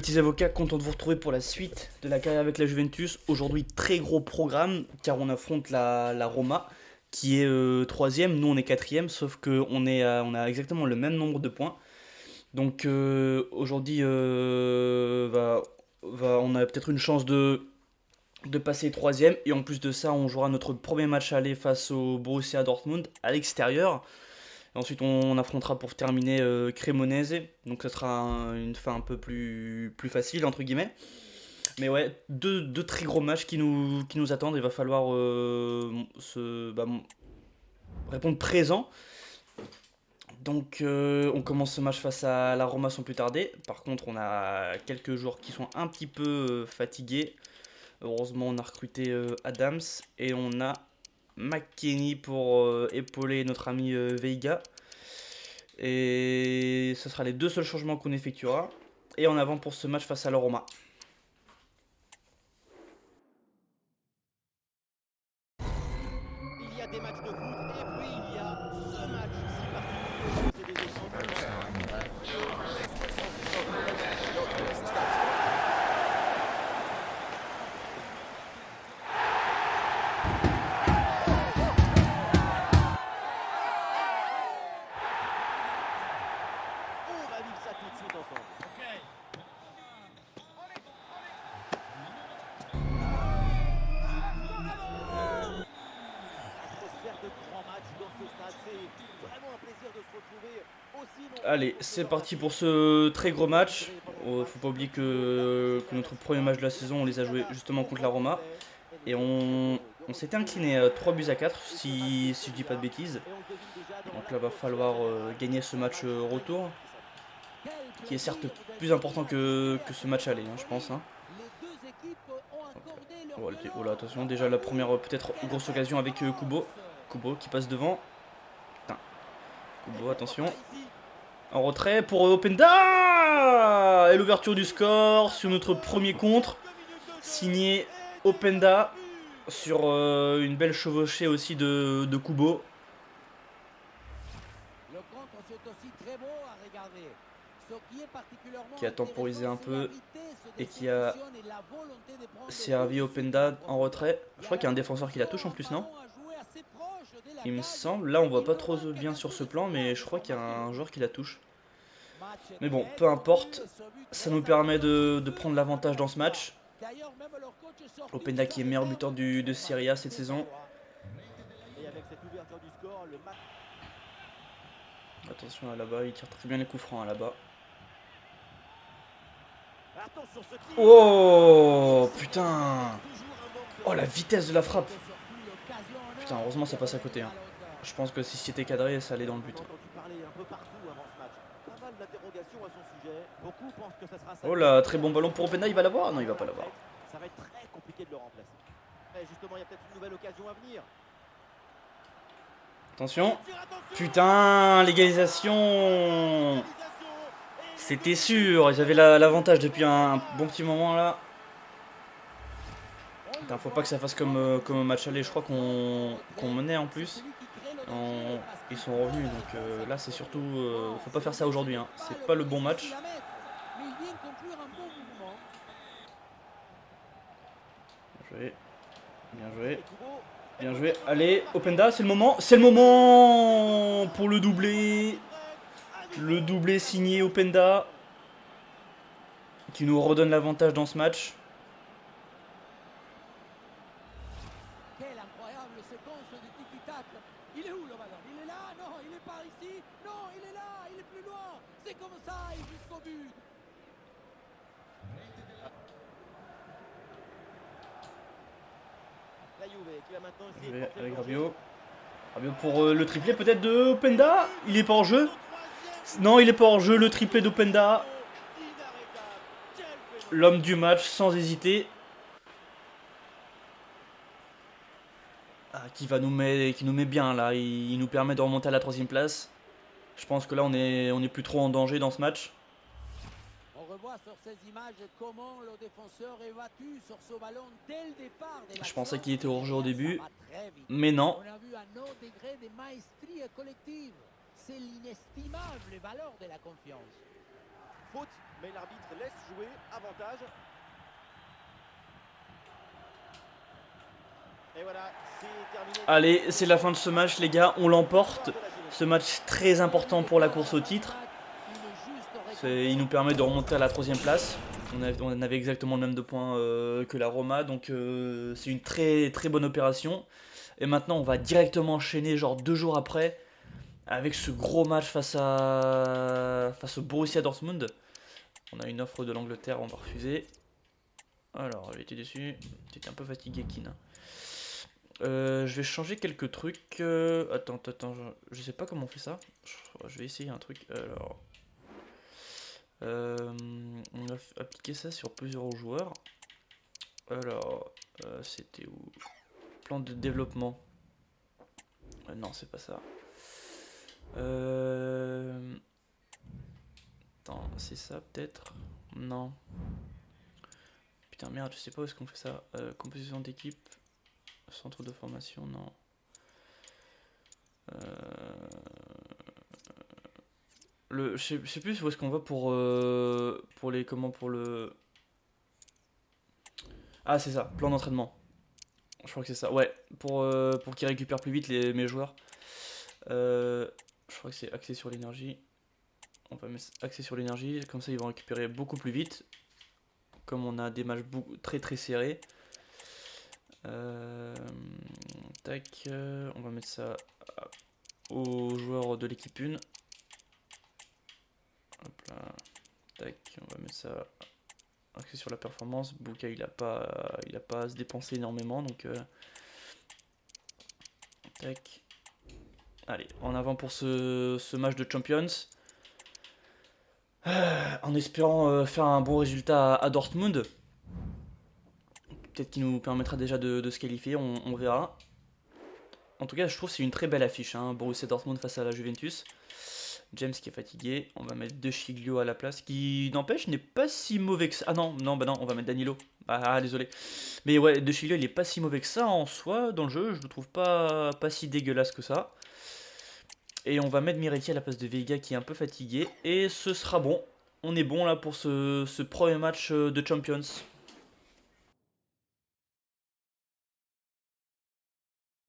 petits avocats, content de vous retrouver pour la suite de la carrière avec la Juventus. Aujourd'hui, très gros programme car on affronte la Roma qui est troisième, nous on est quatrième, sauf qu'on on a exactement le même nombre de points. Donc aujourd'hui, on a peut-être une chance de passer troisième et en plus de ça, on jouera notre premier match aller face au Borussia Dortmund à l'extérieur. Ensuite, on affrontera pour terminer Cremonese. Donc, ça sera une fin un peu plus facile, entre guillemets. Mais ouais, deux très gros matchs qui nous attendent. Il va falloir répondre présent. Donc, on commence ce match face à la Roma sans plus tarder. Par contre, on a quelques joueurs qui sont un petit peu fatigués. Heureusement, on a recruté Adams et on a McKennie pour épauler notre ami Veiga. Et ce sera les deux seuls changements qu'on effectuera. Et en avant pour ce match face à la Roma. Il y a des matchs de foot et puis il y a ce match si particulier. C'est des échanges. On va vivre ça tout de suite ensemble. Atmosphère de grand match dans ce stade, c'est vraiment un plaisir de se retrouver aussi nombreux. Allez, c'est parti pour ce très gros match. Faut pas oublier que notre premier match de la saison, on les a joués justement contre la Roma. Et on s'était incliné 3 buts à 4 si je dis pas de bêtises. Donc là, va falloir gagner ce match retour. Qui est certes plus important que ce match aller, hein, je pense. Hein. Oh là, attention, déjà la première peut-être grosse occasion avec Kubo. Kubo qui passe devant. Putain. Kubo, attention. En retrait pour Openda. Et l'ouverture du score sur notre premier contre. Signé Openda. Sur une belle chevauchée aussi de Kubo. Qui a temporisé un peu et qui a servi Openda en retrait. Je crois qu'il y a un défenseur qui la touche en plus, non? Il me semble. Là, on voit pas trop bien sur ce plan, mais je crois qu'il y a un joueur qui la touche. Mais bon, peu importe. Ça nous permet de prendre l'avantage dans ce match. Openda qui est meilleur buteur de Serie A cette saison. Attention là-bas, il tire très bien les coups francs là-bas. Oh putain. Oh la vitesse de la frappe. Putain, heureusement ça passe à côté. Hein. Je pense que si c'était cadré, ça allait dans le but. Oh là, très bon ballon pour Openda, il va l'avoir? Non, il va pas l'avoir. Ça va être très compliqué de le remplacer. Mais justement, il y a peut-être une nouvelle occasion à venir. Attention. Putain, l'égalisation. C'était sûr, ils avaient l'avantage depuis un bon petit moment là. Putain, faut pas que ça fasse comme un match aller, je crois qu'on menait en plus. Ils sont revenus, donc là c'est surtout... faut pas faire ça aujourd'hui, hein. C'est pas le bon match. Bien joué. Bien joué. Bien joué. Allez, Openda, c'est le moment. C'est le moment pour le doublé. Le doublé signé Openda. Qui nous redonne l'avantage dans ce match. Quelle incroyable séquence de tiki-tac. Il est où le ballon? Il est là? Non, il est par ici. Non, il est là, il est plus loin. C'est comme ça et jusqu'au but. La Juve qui va maintenant essayer Avec Rabiot. Rabiot pour le triplé peut-être de Openda. Il est pas en jeu. Non, il est pas en jeu. Le triplé d'Openda. L'homme du match sans hésiter. Ah, qui nous met bien là. Il nous permet de remonter à la 3ème place. Je pense que là on est plus trop en danger dans ce match. On revoit sur ces images comment le défenseur est battu sur ce ballon dès le départ. Je pensais qu'il était hors jeu au début, mais non. On a vu un autre degré de maestrie collective. C'est l'inestimable valeur de la confiance. Faute Mais l'arbitre laisse jouer, avantage. Et voilà, c'est terminé. Allez, c'est la fin de ce match, les gars. On l'emporte. Ce match très important pour la course au titre. Il nous permet de remonter à la 3e place. On avait exactement le même de points que la Roma. Donc c'est une très très bonne opération. Et maintenant, on va directement enchaîner, genre 2 jours après, avec ce gros match face au Borussia Dortmund. On a une offre de l'Angleterre, on va refuser. Alors, j'étais déçu. J'étais un peu fatigué, Keane. Je vais changer quelques trucs. Attends, je sais pas comment on fait ça. Je vais essayer un truc. Alors, on va appliquer ça sur plusieurs joueurs. Alors, c'était où? Plan de développement. Non, c'est pas ça. Attends, c'est ça peut-être? Non. Putain, merde, je sais pas où est-ce qu'on fait ça. Composition d'équipe. Centre de formation, non. Je sais plus où est-ce qu'on va pour les pour le. Ah, c'est ça, plan d'entraînement. Je crois que c'est ça. Ouais, pour qu'ils récupèrent plus vite mes joueurs. Je crois que c'est axé sur l'énergie. On va mettre axé sur l'énergie, comme ça ils vont récupérer beaucoup plus vite. Comme on a des matchs très très serrés. Tac, on va mettre ça aux joueurs de l'équipe 1. Hop là, tac, on va mettre ça axé sur la performance. Bouka il a pas à se dépenser énormément, donc tac. Allez, en avant pour ce match de Champions. En espérant faire un bon résultat à Dortmund. Peut-être qu'il nous permettra déjà de se qualifier, on verra. En tout cas, je trouve que c'est une très belle affiche, hein, Borussia Dortmund face à la Juventus. James qui est fatigué, on va mettre De Sciglio à la place, qui n'empêche n'est pas si mauvais que ça. Ah non, bah non, on va mettre Danilo. Ah, désolé. Mais ouais, De Sciglio il est pas si mauvais que ça en soi dans le jeu, je le trouve pas si dégueulasse que ça. Et on va mettre Miretti à la place de Veiga qui est un peu fatigué. Et ce sera bon. On est bon là pour ce premier match de Champions.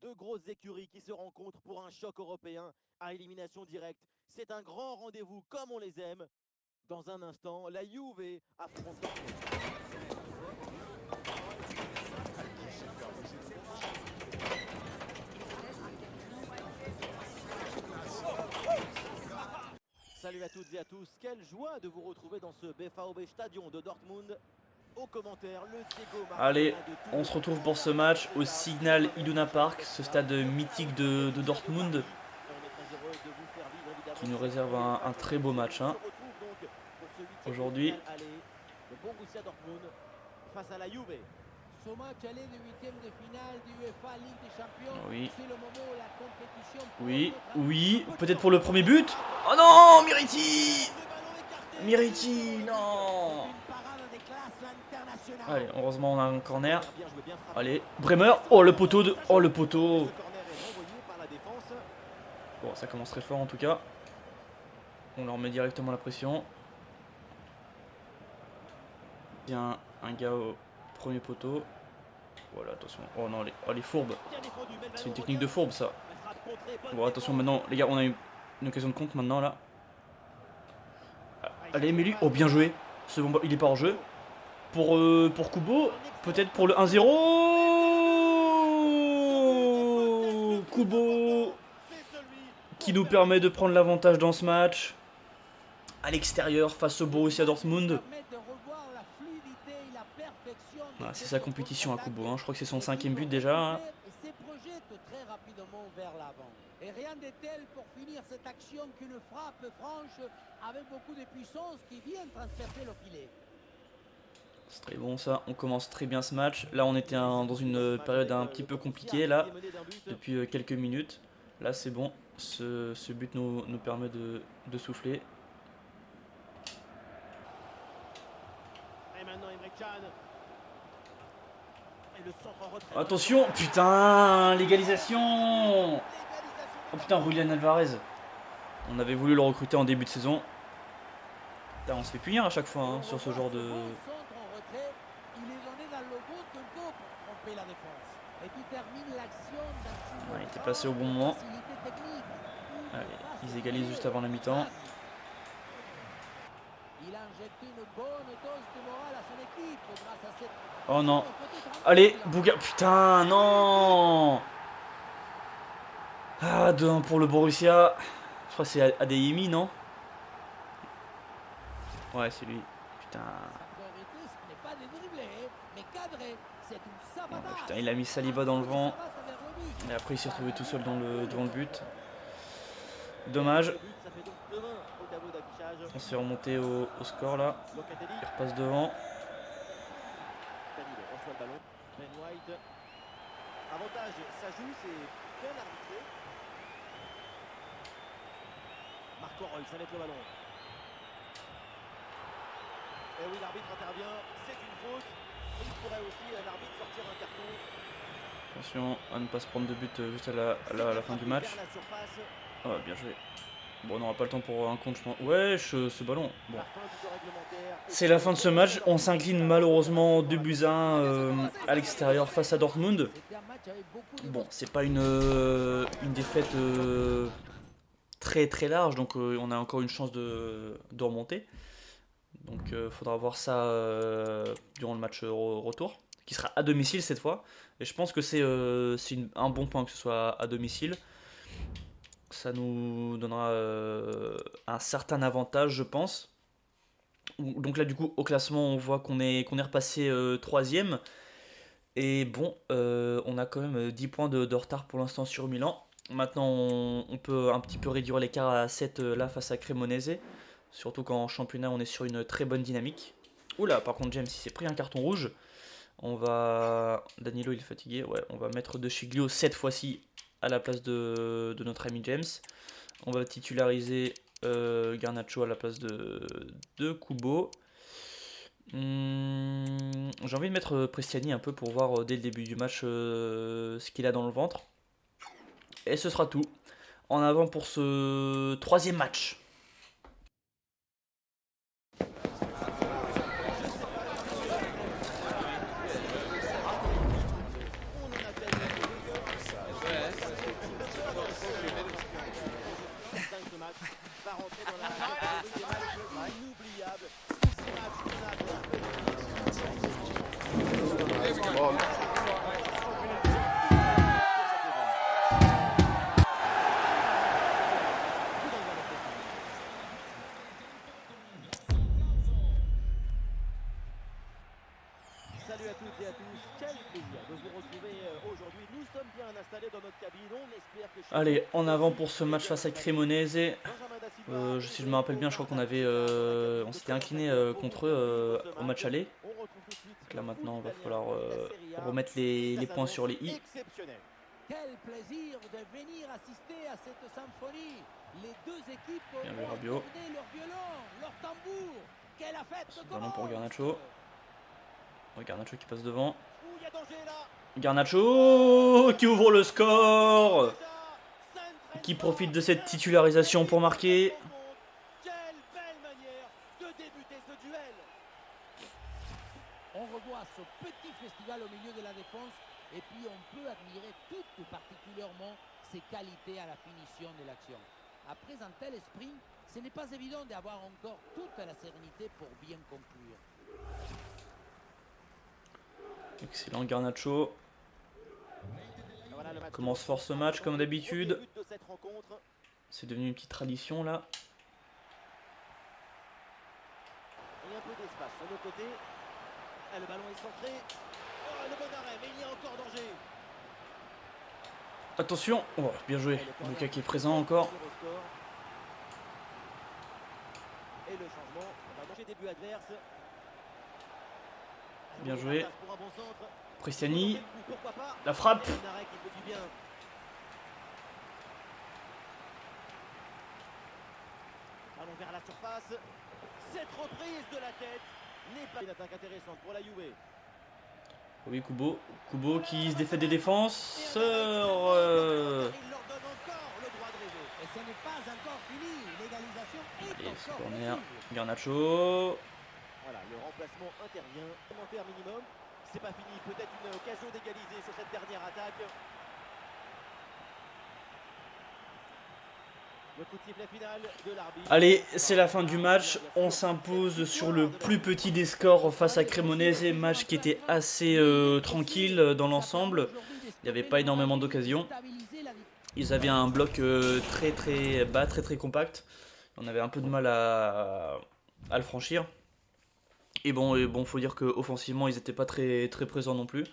Deux grosses écuries qui se rencontrent pour un choc européen à élimination directe. C'est un grand rendez-vous comme on les aime. Dans un instant, la Juve affronte Dortmund. Salut à toutes et à tous, quelle joie de vous retrouver dans ce BVB Stadion de Dortmund. Aux commentaires, le Diego Maradona. Allez, on se retrouve pour ce match au Signal Iduna Park, ce stade mythique de Dortmund, qui nous réserve un très beau match hein, aujourd'hui. Le Borussia Dortmund face à la Juve. Ce match aller de 8e de finale du UEFA Ligue des Champions, Oui. c'est le moment où la compétition Oui, peut-être pour le premier but. Oh non, Miretti, non. Allez, heureusement on a un corner. Allez, Bremer. Oh le poteau Bon, ça commence très fort en tout cas. On leur met directement la pression. Il y a un gars au premier poteau. Voilà, attention. Oh non, les fourbes. C'est une technique de fourbe ça. Bon, attention maintenant, les gars, on a une occasion de compte maintenant là. Allez, Mélu. Oh, bien joué. Il est pas en jeu. Pour Kubo, peut-être pour le 1-0. Kubo qui nous permet de prendre l'avantage dans ce match. À l'extérieur face au Borussia Dortmund. Voilà, c'est sa compétition à Kubo, hein. Je crois que c'est son 5e but déjà. Et rien de tel pour finir cette action qu'une frappe franche avec beaucoup de puissance qui vient transpercer le filet. C'est très bon ça, on commence très bien ce match. Là on était dans une période un petit peu compliquée là, depuis quelques minutes. Là c'est bon, ce but nous permet de souffler. Et maintenant Emre Can. Et le centre en retrait. Attention, putain, l'égalisation. Oh putain, Julian Alvarez. On avait voulu le recruter en début de saison. Putain, on se fait punir à chaque fois hein, sur ce genre de... Ouais, il était placé au bon moment. Allez, ils égalisent juste avant la mi-temps. Oh non. Allez, Bouga. Putain, non. Ah, 2-1 pour le Borussia. Je crois que c'est Adeyemi, non? Ouais, c'est lui. Putain. Oh, putain, il a mis Saliba dans le vent. Et après, il s'est retrouvé tout seul devant le but. Dommage. On s'est remonté au score là. Il repasse devant. Avantage, ça joue, c'est bien arbitré. Marco Reus, ça met le ballon. Et oui, l'arbitre intervient, c'est une faute. Et il pourrait aussi, l'arbitre, sortir un carton. Attention à ne pas se prendre de but juste à la fin du match. Oh, bien joué. Bon, on n'aura pas le temps pour un compte, je pense. Ouais, ce ballon. Bon. C'est la fin de ce match. On s'incline malheureusement 2-1 à l'extérieur face à Dortmund. Bon, c'est pas une défaite très très large, donc on a encore une chance de remonter. Donc faudra voir ça durant le match retour, qui sera à domicile cette fois. Et je pense que c'est un bon point que ce soit à domicile. Ça nous donnera un certain avantage, je pense. Donc là, du coup, au classement, on voit qu'on est repassé 3ème. Et bon, on a quand même 10 points de retard pour l'instant sur Milan. Maintenant, on peut un petit peu réduire l'écart à 7 là face à Cremonese. Surtout qu'en championnat, on est sur une très bonne dynamique. Oula, par contre, James, il s'est pris un carton rouge. Danilo, il est fatigué. Ouais, on va mettre De Sciglio cette fois-ci à la place de notre ami James. On va titulariser Garnacho à la place de Kubo. J'ai envie de mettre Prestiani un peu pour voir dès le début du match ce qu'il a dans le ventre. Et ce sera tout. En avant pour ce 3ème match. Salut à toutes et à tous, quel plaisir de vous retrouver aujourd'hui. Nous sommes bien installés dans notre cabine, on espère que... Allez, en avant pour ce match face à Cremonese. Si je me rappelle bien, je crois on s'était incliné contre eux au match aller. Donc là maintenant, il va falloir remettre les points sur les i. Quel plaisir de venir assister à cette symphonie. Les deux équipes Bien ont vu, Rabiot. accordé leur violon, leur tambour. Quelle fête Ballon pour Garnacho. Garnacho qui passe devant. Ouh, y a danger, là. Garnacho qui ouvre le score. Qui profite de cette titularisation pour marquer. Quelle belle manière de débuter ce duel. On revoit ce petit festival au milieu de la défense et puis on peut admirer tout particulièrement ses qualités à la finition de l'action. Après un tel sprint, ce n'est pas évident d'avoir encore toute la sérénité pour bien conclure. Excellent Garnacho. Commence fort ce match comme d'habitude. C'est devenu une petite tradition là. Il y a un peu d'espace sur le côté. Le ballon est centré. Oh, le bon arrêt, mais il y a encore danger. Attention, oh, bien joué. Bouka qui est présent encore. Et le changement va manger début adverse. Bien joué. Prestiani. La frappe. Allons vers la surface. Cette reprise de la tête n'est pas une attaque intéressante pour la Juve. Oui, Kubo. Kubo qui se défait des défenses. Il leur donne encore le droit de rêver. ce n'est pas encore fini. L'égalisation est Allez, ce encore corner. possible. Garnacho. Voilà, le remplacement intervient. Commentaire minimum. C'est pas fini. Peut-être une occasion d'égaliser sur cette dernière attaque. Le coup de sifflet final de l'arbitre. Allez, c'est la fin du match. On s'impose sur le plus petit des scores face à Cremonese. Match qui était assez tranquille dans l'ensemble. Il n'y avait pas énormément d'occasions. Ils avaient un bloc très bas, très compact. On avait un peu de mal à le franchir. Et bon, faut dire qu'offensivement, ils n'étaient pas très présents non plus.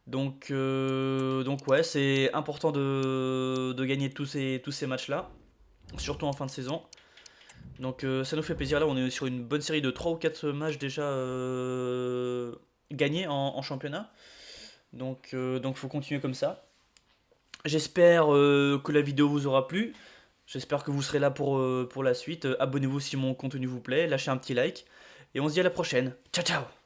Donc ouais, c'est important de gagner tous ces matchs-là. Surtout en fin de saison. Donc ça nous fait plaisir. Là, on est sur une bonne série de 3 ou 4 matchs déjà gagnés en championnat. Donc faut continuer comme ça. J'espère que la vidéo vous aura plu. J'espère que vous serez là pour la suite. Abonnez-vous si mon contenu vous plaît. Lâchez un petit like. Et on se dit à la prochaine. Ciao, ciao!